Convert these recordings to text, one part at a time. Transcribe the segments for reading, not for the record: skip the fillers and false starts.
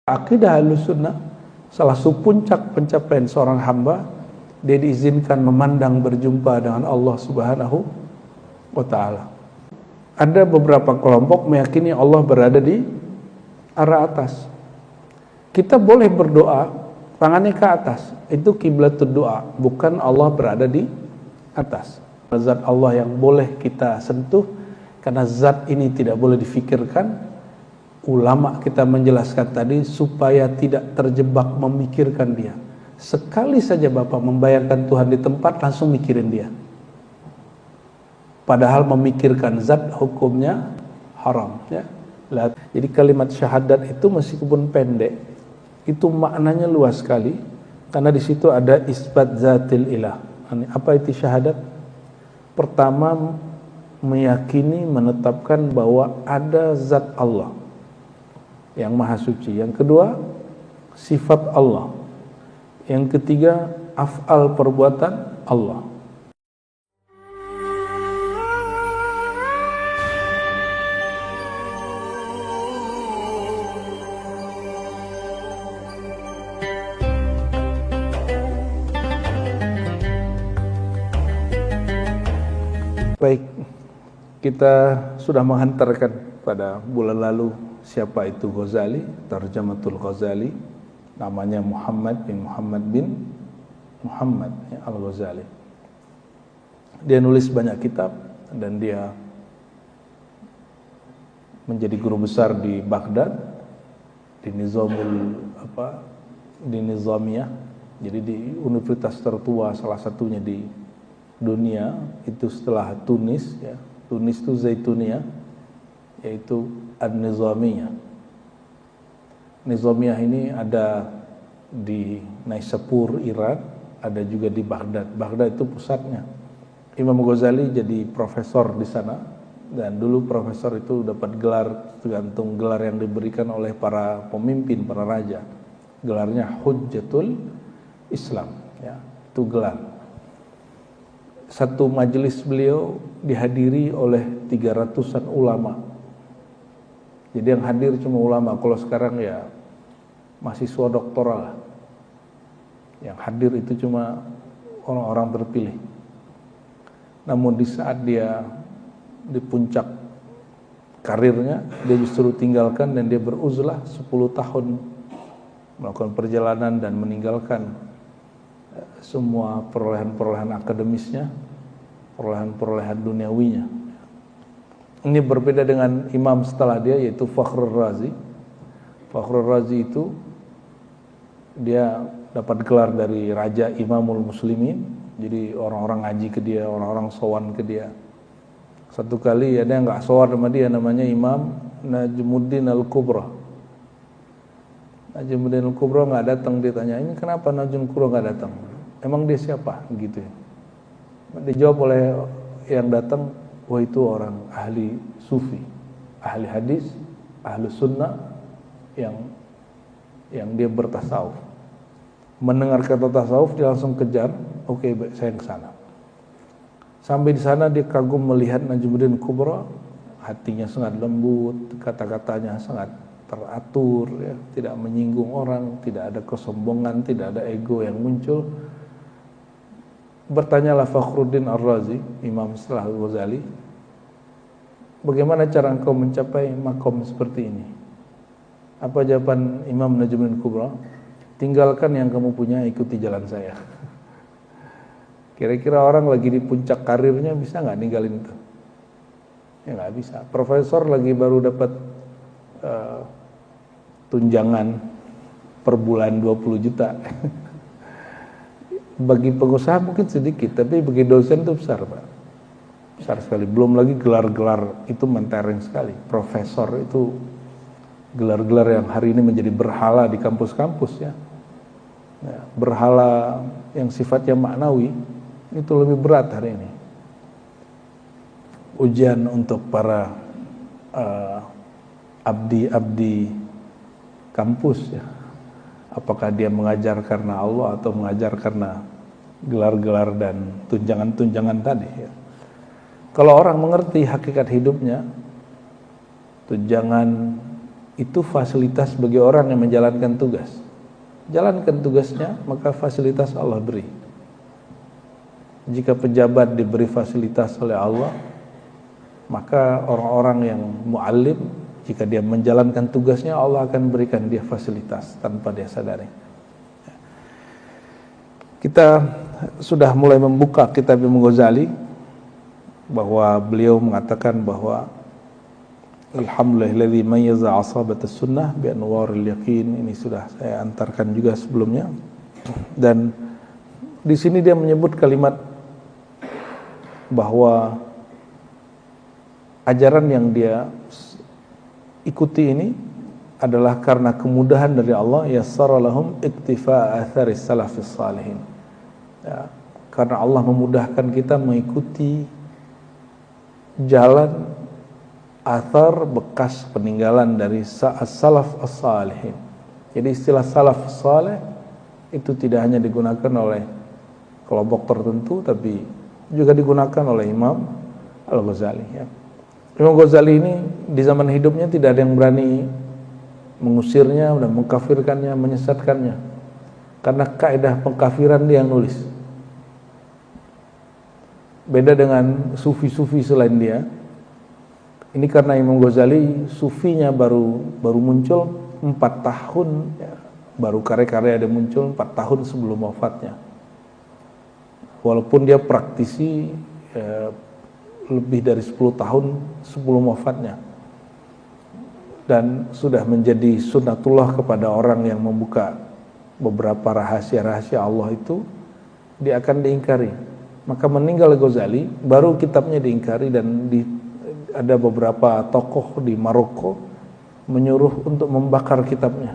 Akidah Ahlussunnah, salah satu puncak pencapaian seorang hamba, dia diizinkan memandang berjumpa dengan Allah Subhanahu wa ta'ala. Ada beberapa kelompok meyakini Allah berada di arah atas. Kita boleh berdoa tangannya ke atas, itu kiblatud doa, bukan Allah berada di atas. Zat Allah yang boleh kita sentuh, karena zat ini tidak boleh difikirkan. Ulama kita menjelaskan tadi supaya tidak terjebak memikirkan dia. Sekali saja Bapak membayangkan Tuhan di tempat, langsung mikirin dia. Padahal memikirkan zat hukumnya haram, ya. Jadi kalimat syahadat itu meskipun pendek, itu maknanya luas sekali, karena di situ ada isbat zatil ilah. Apa itu syahadat? Pertama, meyakini, menetapkan bahwa ada zat Allah yang maha suci. Yang kedua, sifat Allah. Yang ketiga, af'al perbuatan Allah. Baik, kita sudah menghantarkan pada bulan lalu siapa itu Ghazali, Tarjamatul Ghazali, namanya Muhammad bin Muhammad ya, Al-Ghazali. Dia nulis banyak kitab dan dia menjadi guru besar di Baghdad, di Nizamiyah, jadi di universitas tertua salah satunya di dunia itu setelah Tunis, ya. Tunis itu Zaituniyah, yaitu An-Nizamiyah. Nizamiyah ini ada di Naisapur, Iran, ada juga di Baghdad. Baghdad itu pusatnya. Imam Ghazali jadi profesor di sana, dan dulu profesor itu dapat gelar tergantung gelar yang diberikan oleh para pemimpin, para raja. Gelarnya Hujjatul Islam, ya, itu gelar. Satu majelis beliau dihadiri oleh 300-an ulama. Jadi yang hadir cuma ulama. Kalau sekarang ya mahasiswa doktoral. Yang hadir itu cuma orang-orang terpilih. Namun di saat dia di puncak karirnya, dia justru tinggalkan dan dia beruzlah 10 tahun melakukan perjalanan dan meninggalkan semua perolehan-perolehan akademisnya, perolehan-perolehan duniawinya. Ini berbeda dengan imam setelah dia, yaitu Fakhrur Razi. Fakhrur Razi itu dia dapat gelar dari Raja Imamul Muslimin. Jadi orang-orang ngaji ke dia, orang-orang sowan ke dia. Satu kali ada yang nggak sowan sama dia, namanya Imam Najmuddin Al-Kubra. Najmuddin Al-Kubra nggak datang, ditanya, ini kenapa Najmuddin Al-Kubra nggak datang? Emang dia siapa? Gitu ya. Dijawab oleh yang datang, wah itu orang ahli sufi, ahli hadis, ahli sunnah yang dia bertasawuf. Mendengar kata tasawuf dia langsung kejar, oke, baik, saya ke sana. Sampai di sana dia kagum melihat Najmuddin Kubra, hatinya sangat lembut, kata-katanya sangat teratur, ya, tidak menyinggung orang, tidak ada kesombongan, tidak ada ego yang muncul. Bertanyalah Fakhruddin Ar-Razi, imam setelah Ghazali, bagaimana cara engkau mencapai makom seperti ini? Apa jawaban Imam Najmuddin Kubra? Tinggalkan yang kamu punya, ikuti jalan saya. Kira-kira orang lagi di puncak karirnya bisa nggak ninggalin itu? Ya nggak bisa. Profesor lagi baru dapat tunjangan per bulan 20 juta. Bagi pengusaha mungkin sedikit, tapi bagi dosen itu besar, Pak. Besar sekali. Belum lagi gelar-gelar itu mentereng sekali. Profesor itu gelar-gelar yang hari ini menjadi berhala di kampus-kampus, ya. Ya, berhala yang sifatnya maknawi itu lebih berat hari ini. Ujian untuk para abdi-abdi kampus, ya. Apakah dia mengajar karena Allah atau mengajar karena gelar-gelar dan tunjangan-tunjangan tadi, ya. Kalau orang mengerti hakikat hidupnya, tunjangan itu fasilitas bagi orang yang menjalankan tugas. Jalankan tugasnya, maka fasilitas Allah beri. Jika pejabat diberi fasilitas oleh Allah, maka orang-orang yang mu'allim, jika dia menjalankan tugasnya, Allah akan berikan dia fasilitas tanpa dia sadari. Kita sudah mulai membuka kitab Imam Ghazali, bahwa beliau mengatakan bahwa alhamdulillahilladzi mayyaza asabatas sunnah bi anwaril yaqin. Ini sudah saya antarkan juga sebelumnya. Dan di sini dia menyebut kalimat bahwa ajaran yang dia ikuti ini adalah karena kemudahan dari Allah, yassara lahum iktifa atharis salafis salihin. Ya, karena Allah memudahkan kita mengikuti jalan athar bekas peninggalan dari salaf as-salihin. Jadi istilah salaf salih itu tidak hanya digunakan oleh kelompok tertentu, tapi juga digunakan oleh Imam Al-Ghazali. Ya. Imam Ghazali ini di zaman hidupnya tidak ada yang berani mengusirnya dan mengkafirkannya, menyesatkannya, karena kaidah pengkafiran dia yang nulis. Beda dengan sufi-sufi selain dia. Ini karena Imam Ghazali sufinya baru muncul 4 tahun, ya, baru karya-karya dia muncul 4 tahun sebelum wafatnya. Walaupun dia praktisi lebih dari 10 tahun sebelum wafatnya, dan sudah menjadi sunnatullah kepada orang yang membuka beberapa rahasia-rahasia Allah itu, dia akan diingkari. Maka meninggal Ghazali, baru kitabnya diingkari, dan ada beberapa tokoh di Maroko menyuruh untuk membakar kitabnya.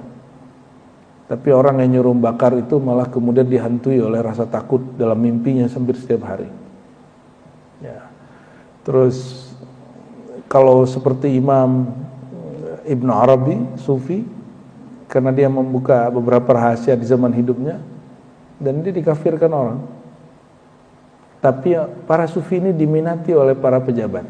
Tapi orang yang nyuruh membakar itu malah kemudian dihantui oleh rasa takut dalam mimpinya hampir setiap hari. Ya. Terus kalau seperti Imam Ibn Arabi, Sufi, karena dia membuka beberapa rahasia di zaman hidupnya, dan dia dikafirkan orang. Tapi para Sufi ini diminati oleh para pejabat.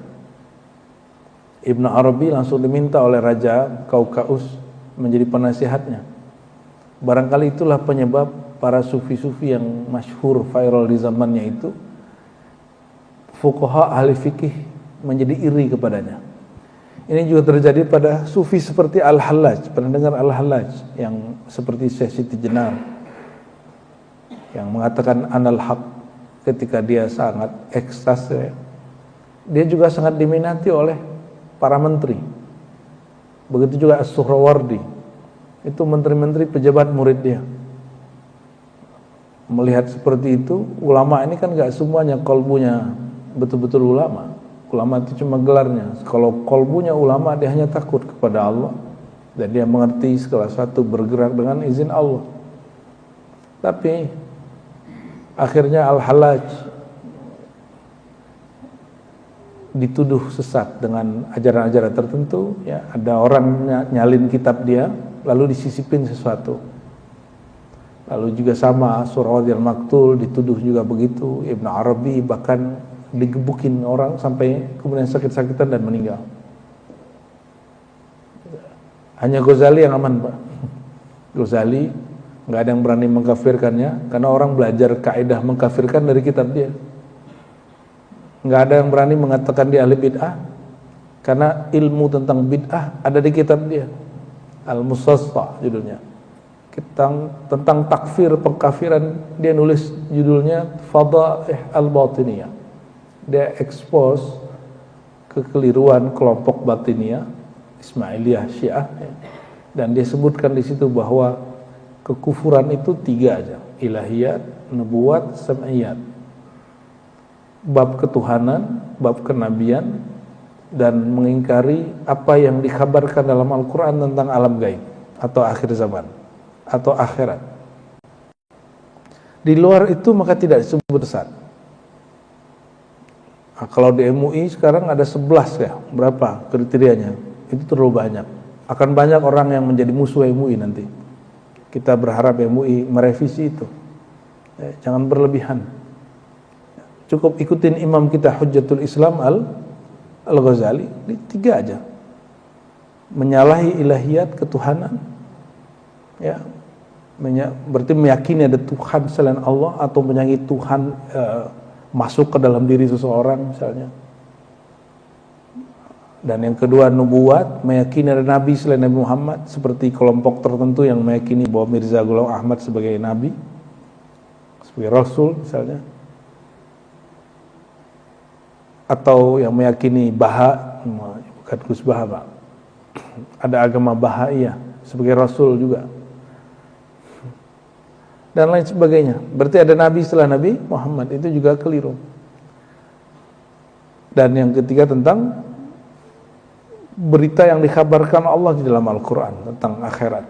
Ibn Arabi langsung diminta oleh Raja Kaukaus menjadi penasihatnya. Barangkali itulah penyebab para Sufi-Sufi yang masyhur viral di zamannya itu, fuqaha ahli fikih menjadi iri kepadanya. Ini juga terjadi pada Sufi seperti Al-Hallaj. Pernah dengar Al-Hallaj yang seperti Syekh Siti Jenar, yang mengatakan anal haq ketika dia sangat ekstase. Dia juga sangat diminati oleh para menteri. Begitu juga As-Suhrawardi, itu menteri-menteri pejabat murid dia. Melihat seperti itu, ulama ini kan gak semuanya kolbunya betul-betul ulama. Ulama itu cuma gelarnya. Kalau kolbunya ulama, dia hanya takut kepada Allah, dan dia mengerti segala sesuatu bergerak dengan izin Allah. Tapi akhirnya Al-Hallaj dituduh sesat dengan ajaran-ajaran tertentu. Ya, ada orang nyalin kitab dia, lalu disisipin sesuatu. Lalu juga sama Surawadi al-Maktul dituduh juga begitu. Ibn Arabi bahkan digebukin orang sampai kemudian sakit-sakitan dan meninggal. Hanya Ghazali yang aman, Pak. Ghazali nggak ada yang berani mengkafirkannya, karena orang belajar kaidah mengkafirkan dari kitab dia. Nggak ada yang berani mengatakan dia ahli bid'ah, karena ilmu tentang bid'ah ada di kitab dia. Al-Mustasfa judulnya. Tentang takfir, pengkafiran, dia nulis judulnya Fadaih al-Batiniyah. Dia expose kekeliruan kelompok Batiniyah, Ismailiyah, Syiah, ya. Dan dia sebutkan di situ bahwa kekufuran itu 3 aja: ilahiyat, nubuwat, sam'iyat. Bab ketuhanan, bab kenabian, dan mengingkari apa yang dikabarkan dalam Al-Quran tentang alam gaib atau akhir zaman atau akhirat. Di luar itu maka tidak disebut sesat. Nah, kalau di MUI sekarang ada 11 ya, berapa kriterianya? Itu terlalu banyak. Akan banyak orang yang menjadi musuh MUI nanti. Kita berharap MUI merevisi itu. Jangan berlebihan. Cukup ikutin imam kita Hujjatul Islam Al-Ghazali, di 3 aja. menyalahi ilahiyat ketuhanan, ya, berarti meyakini ada Tuhan selain Allah atau menyangi Tuhan masuk ke dalam diri seseorang misalnya. Dan yang kedua nubuat, meyakini ada nabi selain Nabi Muhammad, seperti kelompok tertentu yang meyakini bahwa Mirza Ghulam Ahmad sebagai nabi, sebagai rasul misalnya. Atau yang meyakini Baha, bukan Gus Baha Pak, ada agama Bahaiyah sebagai rasul juga, dan lain sebagainya. Berarti ada nabi setelah Nabi Muhammad, itu juga keliru. Dan yang ketiga tentang berita yang dikabarkan Allah di dalam Al-Quran tentang akhirat.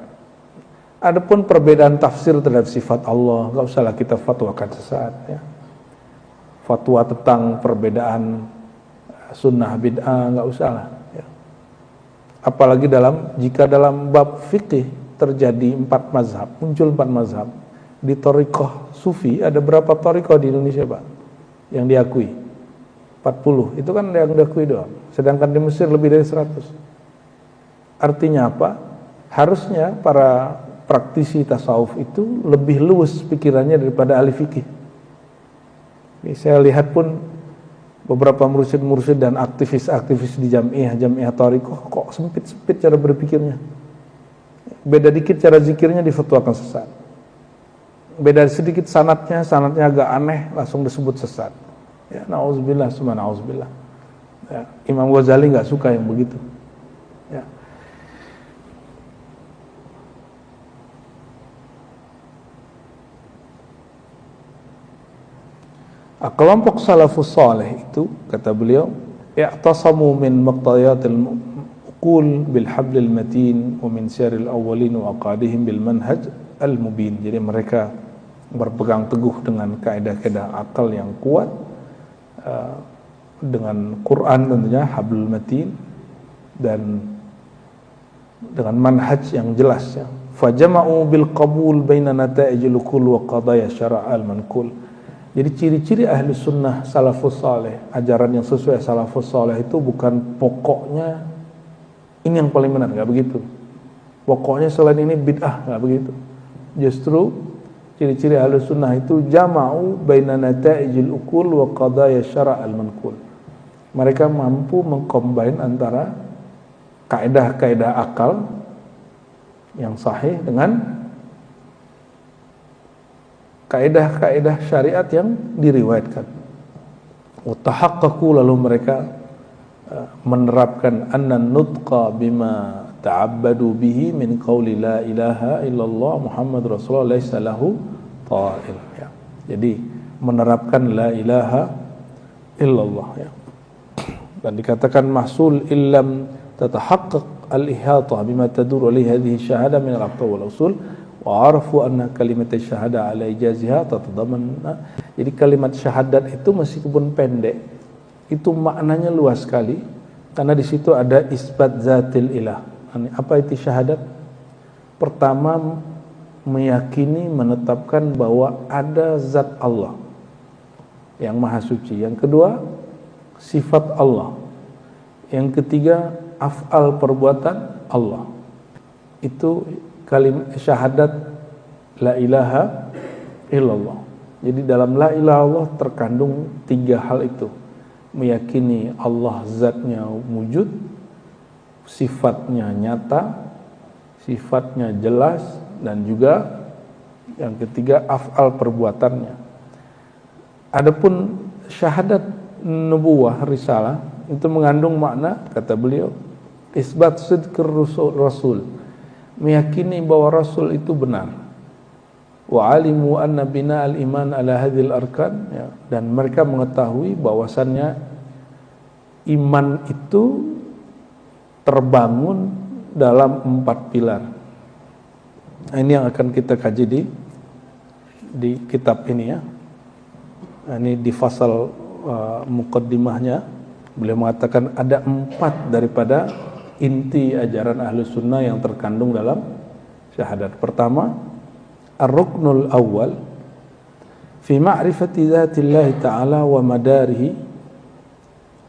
Adapun perbedaan tafsir terhadap sifat Allah, gak usahlah kita fatwakan sesaat, ya. Fatwa tentang perbedaan sunnah bid'ah gak usahlah, ya. Apalagi jika dalam bab fikih terjadi 4 mazhab, muncul 4 mazhab. Di thariqah sufi ada berapa thariqah di Indonesia Pak yang diakui? 40, itu kan yang diakui doang. Sedangkan di Mesir lebih dari 100. Artinya apa? Harusnya para praktisi tasawuf itu lebih luas pikirannya daripada ahli fikih. Saya lihat pun beberapa mursyid-mursyid dan aktivis-aktivis di jamiah thariqah kok sempit-sempit cara berpikirnya. Beda dikit cara zikirnya difatwakan sesat. Beda sedikit sanatnya agak aneh, langsung disebut sesat. Ya, na'udzubillah, summa na'udzubillah. Ya, Imam Ghazali nggak suka yang begitu. Ya. Kelompok salafus salih itu, kata beliau, i'tasamu min maqtayatil uqul bil hablil matin wa min syaril awwalin wa aqadihim bil manhaj al mubin. Jadi mereka berpegang teguh dengan kaidah-kaidah akal yang kuat, dengan Quran tentunya, hablul matin, dan dengan manhaj yang jelas, ya. Fajama'u bil qabul baina nata'ijil uqul wa qadaya syara'al mankul. Jadi ciri-ciri ahli sunnah salafus saleh, ajaran yang sesuai salafus saleh itu bukan pokoknya ini yang paling benar, nggak begitu. Pokoknya selain ini bid'ah, nggak begitu. Justru ciri-ciri ahli sunnah itu jama'u baina nata'ijil uqul wa qadaya syara'al mankul. Mereka mampu mengcombine antara kaidah-kaidah akal yang sahih dengan kaidah-kaidah syariat yang diriwayatkan. Utahaqqaqu, lalu mereka menerapkan anna nutqa bima ta'abbadu bihi min qawli la ilaha illallah Muhammad Rasulullah laisa lahu ta'il, ya. Jadi menerapkan la ilaha illallah, ya. Dan dikatakan mahsul illam tatahaqqaq al-ihata bima tadur alaihi hadhihi syahada min al-aqtal wal usul wa arafu anna kalimat syahada ala ijaziha tatadamanna. Jadi kalimat syahadat itu meskipun pendek, itu maknanya luas sekali, karena di situ ada isbat zatil ilah. Apa itu syahadat? Pertama, meyakini, menetapkan bahwa ada zat Allah yang maha suci. Yang kedua, sifat Allah. Yang ketiga, af'al perbuatan Allah. Itu kalimat syahadat la ilaha illallah. Jadi dalam la ilaha illallah terkandung 3 hal itu. Meyakini Allah zatnya wujud, sifatnya nyata, sifatnya jelas, dan juga yang ketiga af'al perbuatannya. Adapun syahadat nubuwah risalah itu mengandung makna, kata beliau, isbat sidqir rasul, meyakini bahwa rasul itu benar. Wa alimu anna bina al-iman ala hadhil arkan, ya. Dan mereka mengetahui bahwasannya iman itu terbangun dalam 4 pilar. Nah, ini yang akan kita kaji di kitab ini, ya. Nah, ini di fasal muqaddimahnya beliau mengatakan ada 4 daripada inti ajaran Ahlus Sunnah yang terkandung dalam syahadat. Pertama, ar-ruknul awal fi ma'rifati dzatillahi ta'ala wa madarihi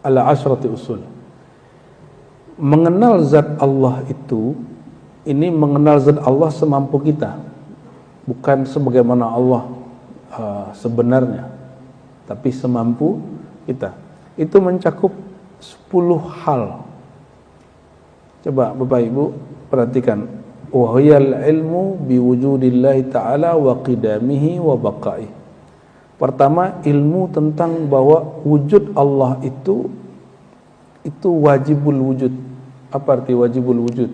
ala asyrati usul. mengenal zat Allah itu, ini mengenal zat Allah semampu kita, bukan sebagaimana Allah sebenarnya, tapi semampu kita. Itu mencakup 10 hal. Coba Bapak Ibu perhatikan, wahiyal ilmu biwujudillahi ta'ala wa qidamihi wa baqaih. Pertama, ilmu tentang bahwa wujud Allah itu wajibul wujud. Apa arti wajibul wujud?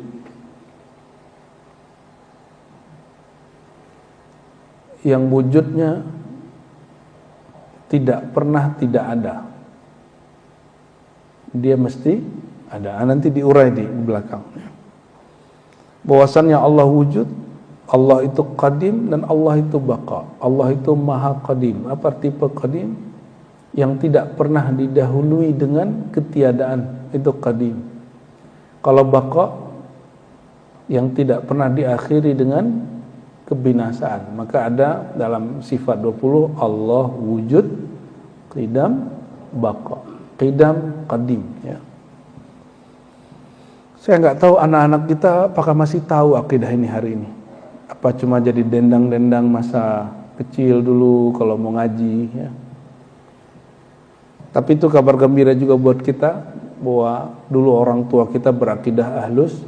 Yang wujudnya tidak pernah tidak ada. Dia mesti ada. Nanti diurai di belakang. Bahwasannya Allah wujud, Allah itu qadim dan Allah itu baqa. Allah itu maha qadim. Apa arti qadim? Yang tidak pernah didahului dengan ketiadaan, itu qadim. Kalau baqa, yang tidak pernah diakhiri dengan kebinasaan. Maka ada dalam sifat 20 Allah wujud, qidam, baqa. Qidam, qadim, ya. Saya nggak tahu anak-anak kita apakah masih tahu akidah ini hari ini. Apa cuma jadi dendang-dendang masa kecil dulu kalau mau ngaji, ya. Tapi itu kabar gembira juga buat kita bahwa dulu orang tua kita berakidah ahlus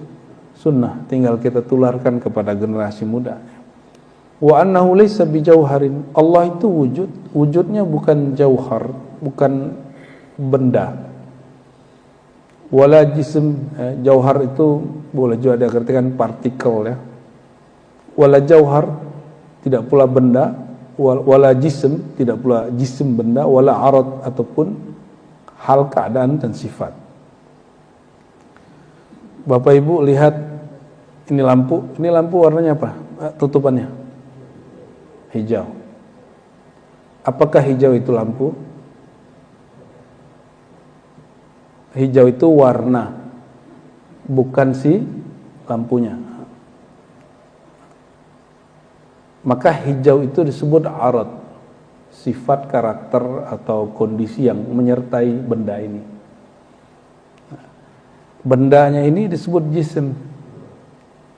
sunnah, tinggal kita tularkan kepada generasi muda. Wa annahu laysa bijauharin. Allah itu wujud, wujudnya bukan jauhar, bukan benda. Wala jism, jauhar itu boleh juga diartikan partikel, ya. Wala jauhar, tidak pula benda. Wala jism, tidak pula jism benda. Wala arad, ataupun hal, keadaan dan sifat. Bapak Ibu lihat ini lampu. Ini lampu warnanya apa? Tutupannya hijau. Apakah hijau itu lampu? Hijau itu warna, bukan si lampunya. Maka hijau itu disebut arad, sifat, karakter atau kondisi yang menyertai benda ini. Bendanya ini disebut jisim.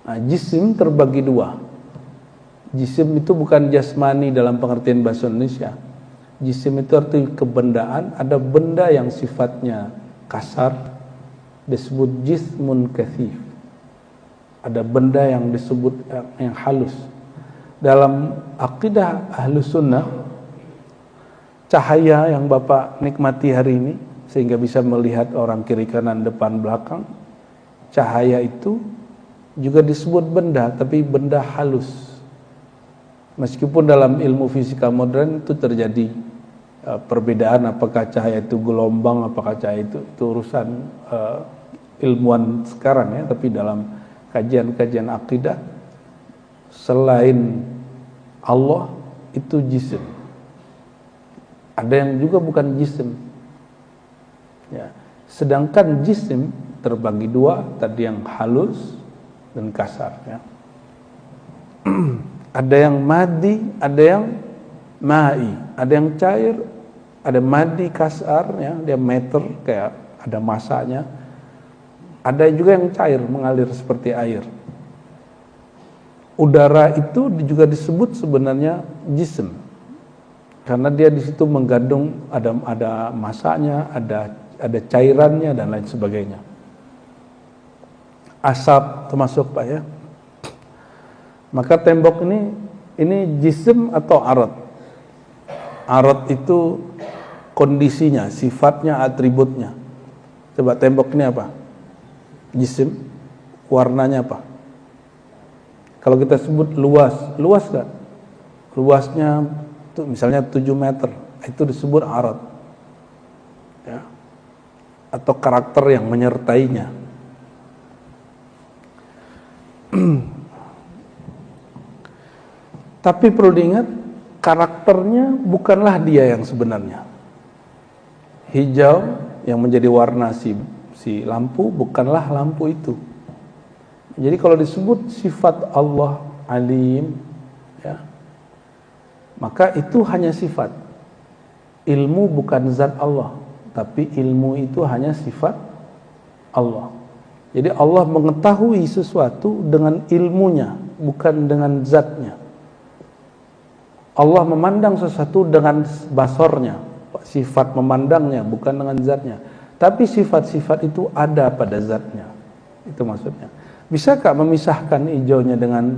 Nah, jisim terbagi dua. Jisim itu bukan jasmani dalam pengertian bahasa Indonesia. Jisim itu arti kebendaan. Ada benda yang sifatnya kasar, disebut jismun kathif. Ada benda yang disebut yang halus. Dalam akidah ahlus sunnah, cahaya yang Bapak nikmati hari ini sehingga bisa melihat orang kiri kanan depan belakang, cahaya itu juga disebut benda, tapi benda halus. Meskipun dalam ilmu fisika modern itu terjadi perbedaan, apakah cahaya itu gelombang, apakah cahaya itu urusan ilmuwan sekarang, ya. Tapi dalam kajian-kajian akidah, selain Allah itu jisim. Ada yang juga bukan jisim, ya. Sedangkan jisim terbagi dua, tadi yang halus dan kasar, ya. Ada yang madi, ada yang ma'i, ada yang cair, ada madi kasar, ya, dia meter, kayak ada masanya. Ada juga yang cair, mengalir seperti air. Udara itu juga disebut sebenarnya jisim, karena dia di situ mengandung ada masanya, ada cairannya dan lain sebagainya. Asap termasuk, Pak, ya. Maka tembok ini jisim atau arad? Arad itu kondisinya, sifatnya, atributnya. Coba tembok ini apa? Jisim. Warnanya apa? Kalau kita sebut luas kan? Luasnya tuh misalnya 7 meter, itu disebut arad, ya. Atau karakter yang menyertainya. Tapi perlu diingat, karakternya bukanlah dia yang sebenarnya. Hijau yang menjadi warna si lampu bukanlah lampu itu. Jadi kalau disebut sifat Allah alim, ya, maka itu hanya sifat. Ilmu bukan zat Allah, tapi ilmu itu hanya sifat Allah. Jadi Allah mengetahui sesuatu dengan ilmunya, bukan dengan zatnya. Allah memandang sesuatu dengan basornya, sifat memandangnya, bukan dengan zatnya. Tapi sifat-sifat itu ada pada zatnya. Itu maksudnya. Bisakah memisahkan hijaunya dengan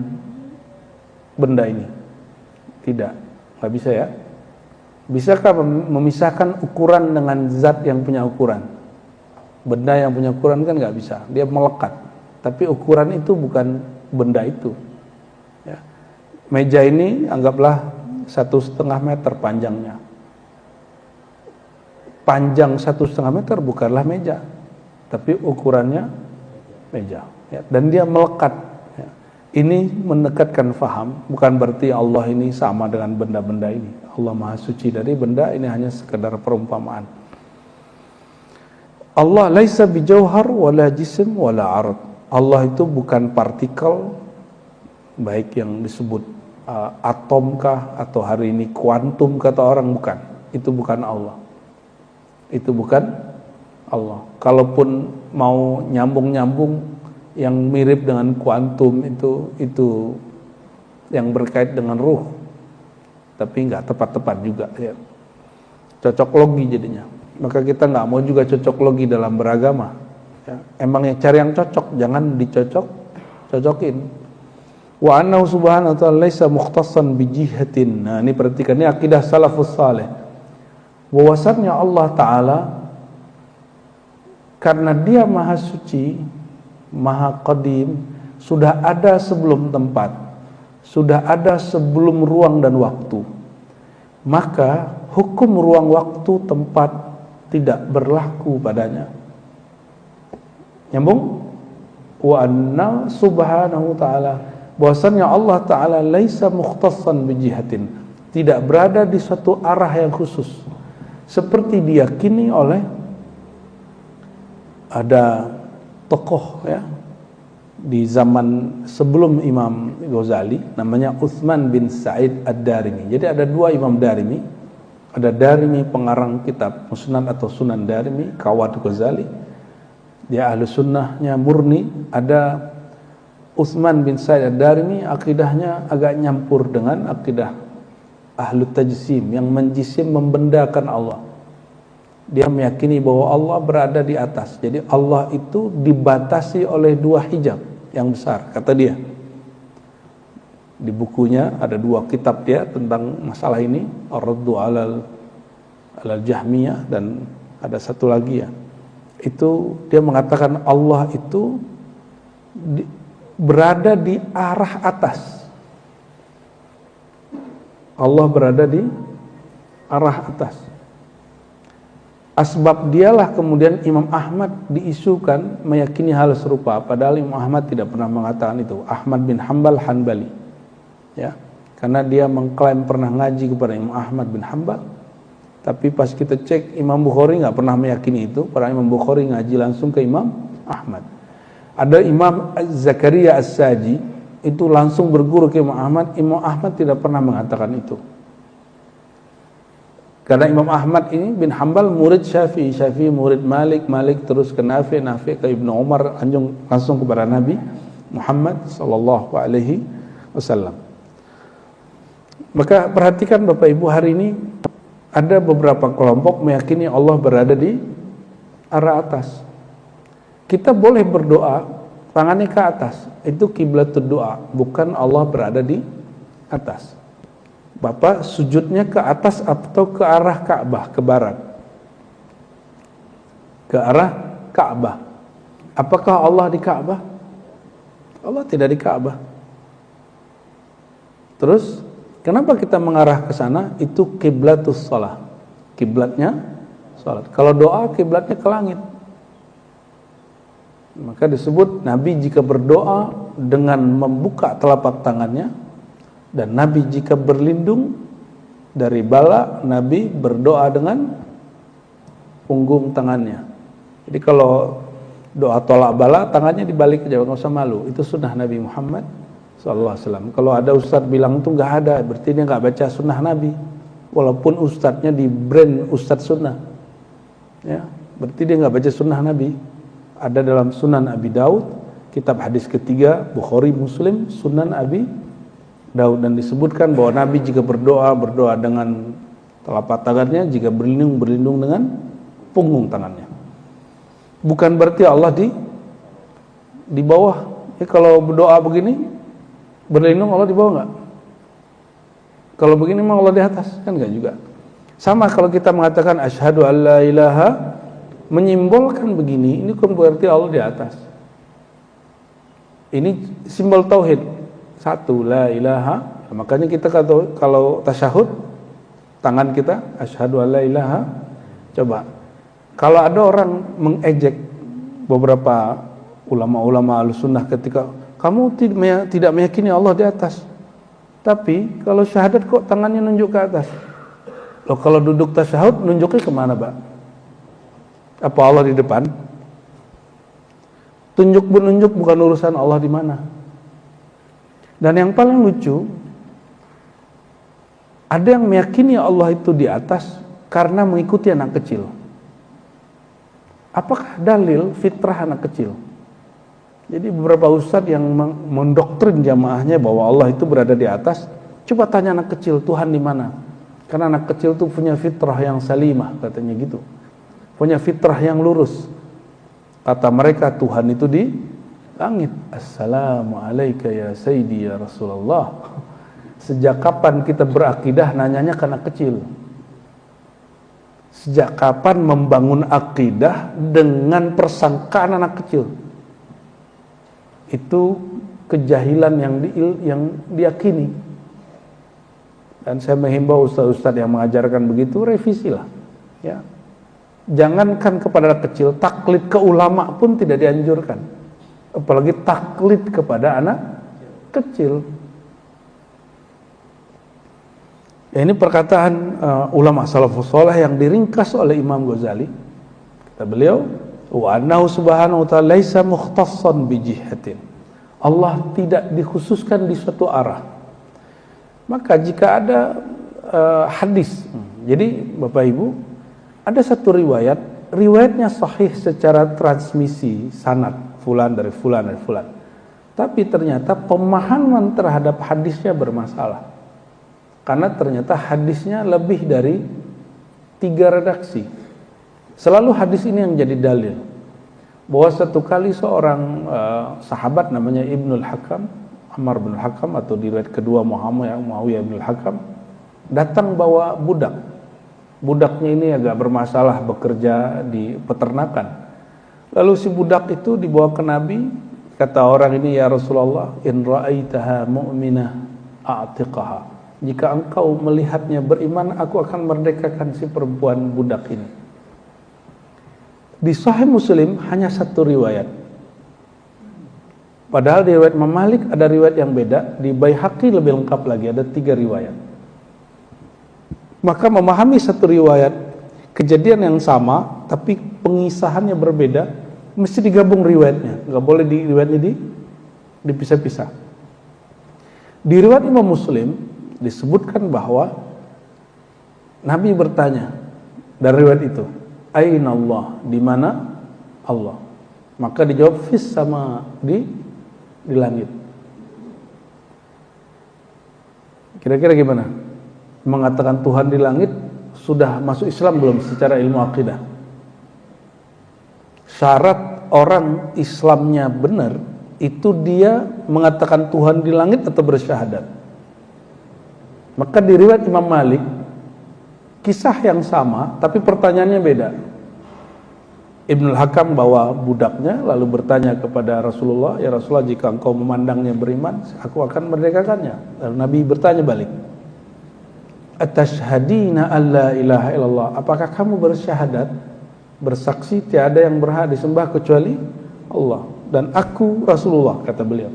benda ini? Tidak, nggak bisa ya. Bisakah memisahkan ukuran dengan zat yang punya ukuran? Benda yang punya ukuran kan nggak bisa, dia melekat. Tapi ukuran itu bukan benda itu. Ya. Meja ini anggaplah 1,5 meter panjangnya. Panjang 1,5 meter bukanlah meja, tapi ukurannya meja. Ya. Dan dia melekat. Ya. Ini mendekatkan faham, bukan berarti Allah ini sama dengan benda-benda ini. Allah Maha Suci dari benda, ini hanya sekedar perumpamaan. Allah laisa bijauhar wala jism wala arad. Allah itu bukan partikel, baik yang disebut atom kah atau hari ini kuantum kata orang, bukan. Itu bukan Allah. Itu bukan Allah. Kalaupun mau nyambung-nyambung yang mirip dengan kuantum itu yang berkait dengan ruh. Tapi enggak tepat-tepat juga ya. Cocok logi jadinya. Maka kita nggak mau juga cocok logi dalam beragama. Ya. Emang yang cari yang cocok, jangan cocokin. Wa annahu subhanahu wa ta'ala laisa mukhtassan bijihatin. Nah, ini perhatikan, ini akidah salafus saleh. Bahwasannya Allah Ta'ala karena dia Maha Suci, Maha Qadim, sudah ada sebelum tempat, sudah ada sebelum ruang dan waktu. Maka hukum ruang waktu tempat tidak berlaku padanya. Nyambung? Wa anna subhanahu ta'ala, bahwasannya Allah Ta'ala laisa mukhtassan bijihatin, tidak berada di suatu arah yang khusus, seperti diyakini oleh ada tokoh ya di zaman sebelum Imam Ghazali, namanya Utsman bin Sa'id Ad-Darimi. Jadi ada dua Imam Darimi. Ada Darimi pengarang kitab Musnad atau Sunan Darimi, Kawat Ghazali, dia ahlu sunnahnya murni. Ada Utsman bin Sa'id Ad-Darimi, akidahnya agak nyampur dengan akidah ahlu tajsim, yang menjisim, membendakan Allah. Dia meyakini bahwa Allah berada di atas. Jadi Allah itu dibatasi oleh dua hijab yang besar, kata dia. Di bukunya ada dua kitab dia tentang masalah ini, Ar-Raddu alal Jahmiyah, dan ada satu lagi ya. Itu dia mengatakan Allah itu berada di arah atas. Allah berada di arah atas. Asbab dialah kemudian Imam Ahmad diisukan meyakini hal serupa, padahal Imam Ahmad tidak pernah mengatakan itu. Ahmad bin Hanbal Hanbali, ya, karena dia mengklaim pernah ngaji kepada Imam Ahmad bin Hanbal, tapi pas kita cek Imam Bukhari nggak pernah meyakini itu. Para Imam Bukhari ngaji langsung ke Imam Ahmad. Ada Imam Zakaria As-Saji itu langsung berguru ke Imam Ahmad. Imam Ahmad tidak pernah mengatakan itu. Karena Imam Ahmad ini bin Hanbal murid Syafi'i, Syafi'i murid Malik, Malik terus ke Nafi', Nafi' ke Ibnu Umar, langsung kepada Nabi Muhammad sallallahu alaihi wasallam. Maka perhatikan Bapak Ibu, hari ini ada beberapa kelompok meyakini Allah berada di arah atas. Kita boleh berdoa tangannya ke atas, itu kiblatud doa, bukan Allah berada di atas. Bapak sujudnya ke atas atau ke arah Ka'bah, ke barat? Ke arah Ka'bah. Apakah Allah di Ka'bah? Allah tidak di Ka'bah. Terus kenapa kita mengarah ke sana? Itu kiblatus shalah. Kiblatnya salat. Kalau doa kiblatnya ke langit. Maka disebut Nabi jika berdoa dengan membuka telapak tangannya, dan Nabi jika berlindung dari bala, Nabi berdoa dengan punggung tangannya. Jadi kalau doa tolak bala, tangannya dibalik aja, nggak usah malu. Itu sunnah Nabi Muhammad SAW. Kalau ada ustadz bilang itu nggak ada, berarti dia nggak baca sunnah Nabi. Walaupun ustadznya di brand ustadz sunnah, ya, berarti dia nggak baca sunnah Nabi. Ada dalam Sunan Abi Daud, kitab hadis ketiga, Bukhari, Muslim, Sunan Abi Daud, dan disebutkan bahwa Nabi jika berdoa dengan telapak tangannya, jika berlindung dengan punggung tangannya. Bukan berarti Allah di bawah. Kalau berdoa begini, berlindung Allah di bawah enggak? Kalau begini memang Allah di atas, kan enggak juga. Sama kalau kita mengatakan asyhadu alla ilaha, menyimbolkan begini, ini bukan berarti Allah di atas. Ini simbol tauhid. Satu, la ilaha. Makanya kita kalau tasyahud, tangan kita asyhadu alla ilaha. Coba kalau ada orang mengejek beberapa ulama-ulama Ahlussunnah ketika kamu tidak meyakini Allah di atas, tapi kalau syahadat kok tangannya nunjuk ke atas. Loh, kalau duduk tasyahud nunjuknya kemana, Pak? Apa Allah di depan? Tunjuk menunjuk bukan urusan Allah di mana. Dan yang paling lucu, ada yang meyakini Allah itu di atas karena mengikuti anak kecil. Apakah dalil fitrah anak kecil? Jadi beberapa ustadz yang mendoktrin jamaahnya bahwa Allah itu berada di atas, coba tanya anak kecil, Tuhan di mana? Karena anak kecil itu punya fitrah yang salimah, katanya gitu. Punya fitrah yang lurus. Kata mereka, Tuhan itu di langit. Assalamualaikum ya Sayyidi ya Rasulullah. Sejak kapan kita berakidah nanyanya ke anak kecil? Sejak kapan membangun akidah dengan persangkaan anak kecil? Itu kejahilan yang diyakini. Dan saya menghimbau ustaz-ustaz yang mengajarkan begitu, revisilah. Ya. Jangankan kepada anak kecil, taklid ke ulama pun tidak dianjurkan. Apalagi taklid kepada anak kecil. Ya, ini perkataan ulama salafus saleh yang diringkas oleh Imam Ghazali. Kata beliau, wa annahu subhanahu wa ta'ala laisa mukhtassan bi jihatin. Allah tidak dikhususkan di suatu arah. Maka jika ada hadis, jadi Bapak Ibu, ada satu riwayatnya sahih secara transmisi sanad, fulan dari fulan dari fulan. Tapi ternyata pemahaman terhadap hadisnya bermasalah. Karena ternyata hadisnya lebih dari 3 redaksi. Selalu hadis ini yang jadi dalil. Bahwa satu kali seorang sahabat namanya Ibnul Hakam, Umar bin Hakam, atau di riwayat kedua Muawiyah bin Hakam, datang bawa budak. Budaknya ini agak bermasalah, bekerja di peternakan. Lalu si budak itu dibawa ke Nabi. Kata orang ini, ya Rasulullah, in ra'aitaha mu'minah a'tiqaha. Jika engkau melihatnya beriman, aku akan merdekakan si perempuan budak ini. Di Sahih Muslim hanya satu riwayat. Padahal di riwayat Imam Malik ada riwayat yang beda, di Baihaqi lebih lengkap lagi, ada 3 riwayat. Maka memahami satu riwayat, kejadian yang sama, tapi pengisahannya berbeda, mesti digabung riwayatnya, nggak boleh riwayatnya dipisah-pisah. Di riwayat Imam Muslim disebutkan bahwa Nabi bertanya dari riwayat itu, Aina Allah, di mana Allah? Maka dijawab fis sama di langit. Kira-kira gimana? Mengatakan Tuhan di langit sudah masuk Islam belum secara ilmu akidah? Syarat orang Islamnya benar itu dia mengatakan Tuhan di langit atau bersyahadat. Maka di riwayat Imam Malik kisah yang sama tapi pertanyaannya beda. Ibnul Hakam bawa budaknya lalu bertanya kepada Rasulullah, ya Rasulullah, jika engkau memandangnya beriman, aku akan merdekakannya. Lalu Nabi bertanya balik, Atashhadina alla ilaha illallah, apakah kamu bersyahadat, bersaksi tiada yang berhak disembah kecuali Allah, dan aku Rasulullah, kata beliau.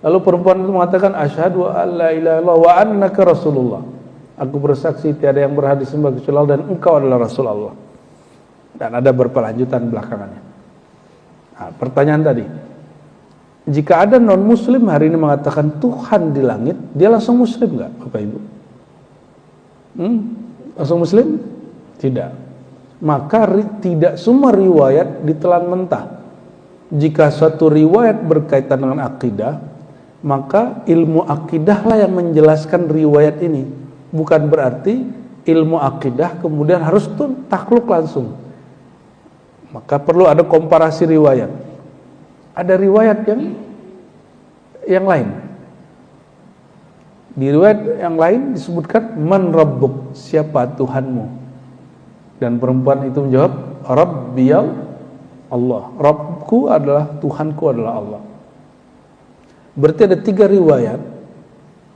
Lalu perempuan itu mengatakan, asyhadu alla ilaha illallah wa annaka Rasulullah, aku bersaksi tiada yang berhak disembah kecuali Allah dan engkau adalah Rasulullah. Dan ada berkelanjutan belakangannya. Nah, pertanyaan tadi, jika ada non muslim hari ini mengatakan Tuhan di langit, dia langsung muslim nggak, Bapak Ibu? Langsung muslim? Tidak. Maka tidak semua riwayat ditelan mentah. jika suatu riwayat berkaitan dengan akidah, maka ilmu akidahlah yang menjelaskan riwayat ini. Bukan berarti ilmu akidah kemudian harus takluk langsung. Maka perlu ada komparasi riwayat. Ada riwayat yang lain. Di riwayat yang lain disebutkan man rabbuk, siapa Tuhanmu? Dan perempuan itu menjawab, Rabbiyal Allah. Rabbku adalah, Tuhanku adalah Allah. Berarti ada 3 riwayat.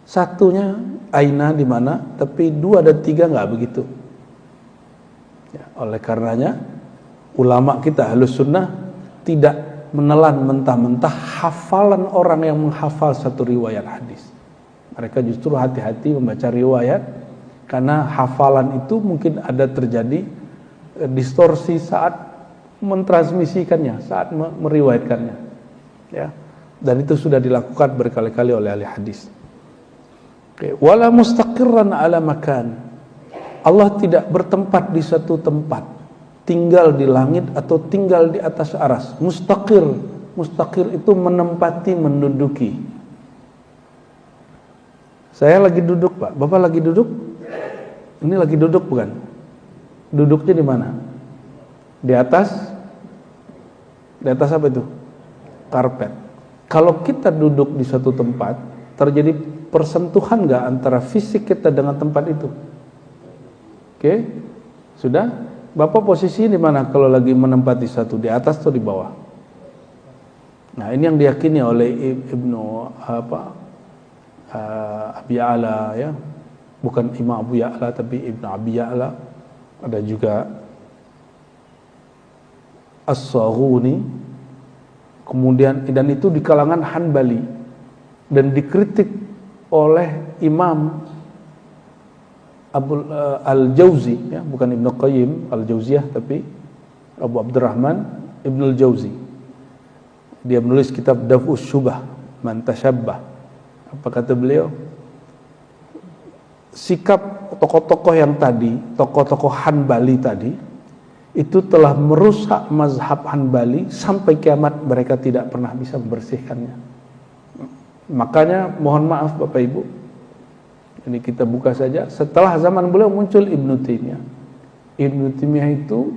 Satunya aina di mana, tapi 2 dan 3 enggak begitu. Ya, oleh karenanya ulama kita Ahlus Sunnah tidak menelan mentah-mentah hafalan orang yang menghafal satu riwayat hadis. Mereka justru hati-hati membaca riwayat karena hafalan itu mungkin ada terjadi distorsi saat mentransmisikannya, saat meriwayatkannya. Ya. Dan itu sudah dilakukan berkali-kali oleh ahli hadis. Wala mustaqirran ala makan. Allah tidak bertempat di satu tempat, tinggal di langit atau tinggal di atas aras. Mustaqir itu menempati, menduduki. Saya lagi duduk, Pak. Bapak lagi duduk? Ini lagi duduk bukan? Duduknya di mana? Di atas? Di atas apa itu? Karpet. Kalau kita duduk di suatu tempat, terjadi persentuhan nggak antara fisik kita dengan tempat itu? Oke, sudah? Bapak posisi di mana kalau lagi menempati satu, di atas atau di bawah? Nah, ini yang diyakini oleh Ibnu Abi Ya'la, ya. Bukan Imam Abu Ya'la tapi Ibnu Abi Ya'la. Ada juga As-Saghuni. Kemudian dan itu di kalangan Hanbali dan dikritik oleh Imam Al-Jauzi, ya, bukan Ibnu Qayyim Al-Jauziyah tapi Abu Abdurrahman Ibnu Al-Jauzi. Dia menulis kitab Daf'us Syubah Man Tasyabbah. Apa kata beliau? Sikap tokoh-tokoh yang tadi, tokoh-tokoh Hanbali tadi, itu telah merusak mazhab Hanbali sampai kiamat mereka tidak pernah bisa membersihkannya. Makanya mohon maaf Bapak Ibu, ini kita buka saja. Setelah zaman beliau muncul Ibnu Taimiyah. Ibnu Taimiyah itu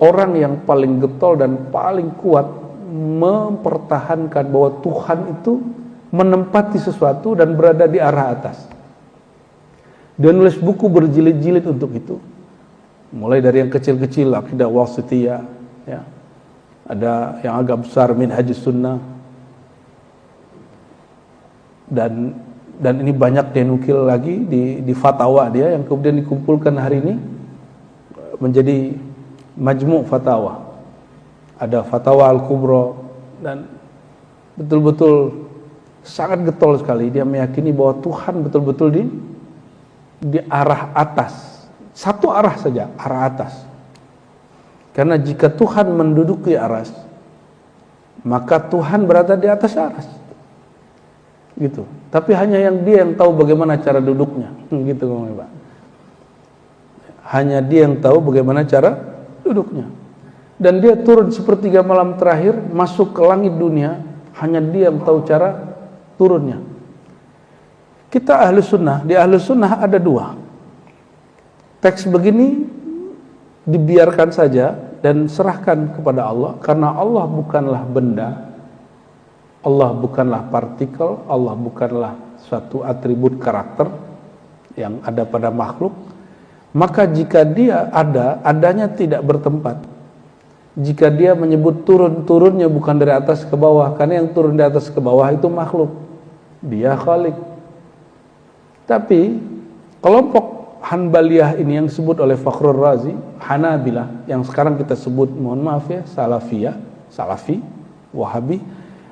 orang yang paling getol dan paling kuat mempertahankan bahwa Tuhan itu menempati sesuatu dan berada di arah atas. Dia nulis buku berjilid-jilid untuk itu. Mulai dari yang kecil-kecil, Aqidah Wasithiyah, ya. Ada yang agak besar, Minhajus Sunnah. Dan ini banyak dinukil lagi di fatwa dia yang kemudian dikumpulkan hari ini menjadi Majmu' Fatawa. Ada Fatawa Al-Kubra dan betul-betul sangat getol sekali. Dia meyakini bahwa Tuhan betul-betul di arah atas. Satu arah saja, arah atas. Karena jika Tuhan menduduki aras, maka Tuhan berada di atas aras. Gitu. Tapi hanya dia yang tahu bagaimana cara duduknya. Gitu Pak. Hanya dia yang tahu bagaimana cara duduknya. Dan dia turun sepertiga malam terakhir, masuk ke langit dunia, hanya dia yang tahu cara turunnya. Kita Ahlus Sunnah, di Ahlus Sunnah ada 2. Teks begini dibiarkan saja dan serahkan kepada Allah, karena Allah bukanlah benda, Allah bukanlah partikel, Allah bukanlah suatu atribut karakter yang ada pada makhluk. Maka jika dia adanya tidak bertempat. Jika dia menyebut turun-turunnya bukan dari atas ke bawah, karena yang turun di atas ke bawah itu makhluk, dia khalik. Tapi kelompok Hanbaliyah ini yang disebut oleh Fakhrur Razi, Hanabilah, yang sekarang kita sebut, mohon maaf ya, Salafi, Wahabi,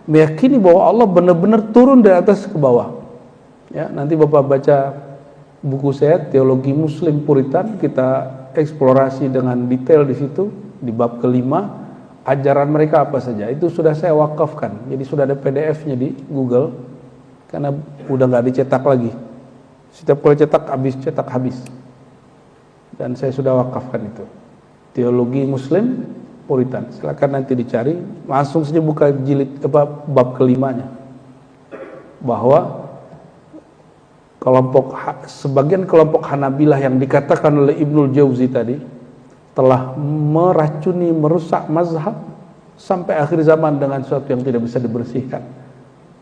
meyakini bahwa Allah benar-benar turun dari atas ke bawah. Ya, nanti Bapak baca buku saya Teologi Muslim Puritan, kita eksplorasi dengan detail di situ di bab kelima, ajaran mereka apa saja. Itu sudah saya wakafkan. Jadi sudah ada PDF-nya di Google karena udah nggak dicetak lagi. Setiap kali cetak habis. Dan saya sudah wakafkan itu. Teologi Muslim Puritan. Silakan nanti dicari, langsung saja buka jilid bab kelimanya. Bahwa sebagian kelompok Hanabilah yang dikatakan oleh Ibnul Jauzi tadi telah meracuni, merusak mazhab sampai akhir zaman dengan sesuatu yang tidak bisa dibersihkan,